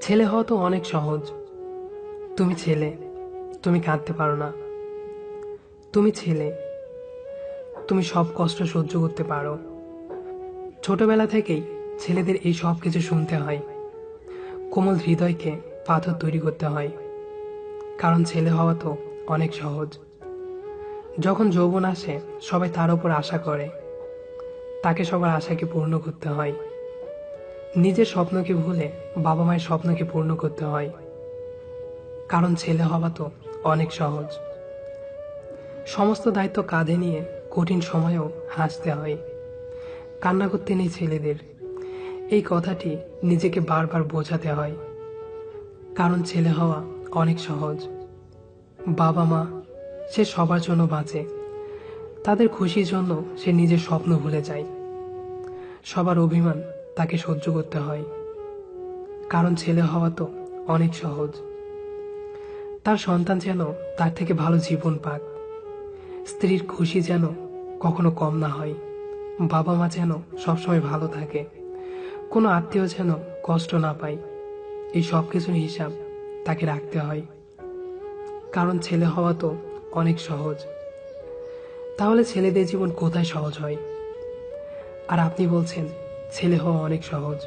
ছেলে হওয়া তো অনেক সহজ। তুমি ছেলে, তুমি কাঁদতে পারো না। তুমি ছেলে, তুমি সব কষ্ট সহ্য করতে পারো। ছোটবেলা থেকেই ছেলেদের এই সব কিছু শুনতে হয়। কোমল হৃদয়কে পাথর তৈরি করতে হয়, কারণ ছেলে হওয়া তো অনেক সহজ। যখন যৌবন আসে, সবাই তার উপর আশা করে। তাকে সবার আশাকে পূর্ণ করতে হয়। নিজের স্বপ্নকে ভুলে বাবা মায়ের স্বপ্নকে পূর্ণ করতে হয়, কারণ ছেলে হওয়া তো অনেক সহজ। সমস্ত দায়িত্ব কাঁধে নিয়ে কঠিন সময়েও হাসতে হয়। কান্না করতে নেই ছেলেদের, এই কথাটি নিজেকে বারবার বোঝাতে হয়, কারণ ছেলে হওয়া অনেক সহজ। বাবা মা, সে সবার জন্য বাঁচে। তাদের খুশির জন্য সে নিজের স্বপ্ন ভুলে যায়। সবার অভিমান তাকে সহ্য করতে হয়, কারণ ছেলে হওয়া তো অনেক সহজ। তার সন্তান যেন তার থেকে ভালো জীবন পাক। স্ত্রীর খুশি যেন কখনো কম না হয়। বাবা মা যেন সবসময় ভালো থাকে। কোনো আত্মীয় যেন কষ্ট না পায়। এই সব কিছুর হিসাব তাকে রাখতে হয়, কারণ ছেলে হওয়া তো অনেক সহজ। তাহলে ছেলেদের জীবন কোথায় সহজ হয়? আর আপনি বলছেন ছেলে হওয়া অনেক সহজ।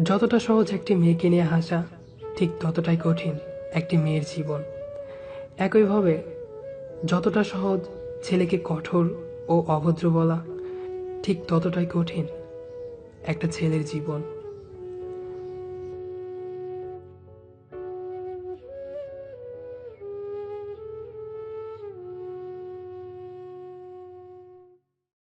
যতটা সহজ একটি মেয়েকে নিয়ে হাসা, ঠিক ততটাই কঠিন একটি মেয়ের জীবন। একইভাবে যতটা সহজ ছেলেকে কঠোর ও অভদ্র বলা, ঠিক ততটাই কঠিন একটা ছেলের জীবন।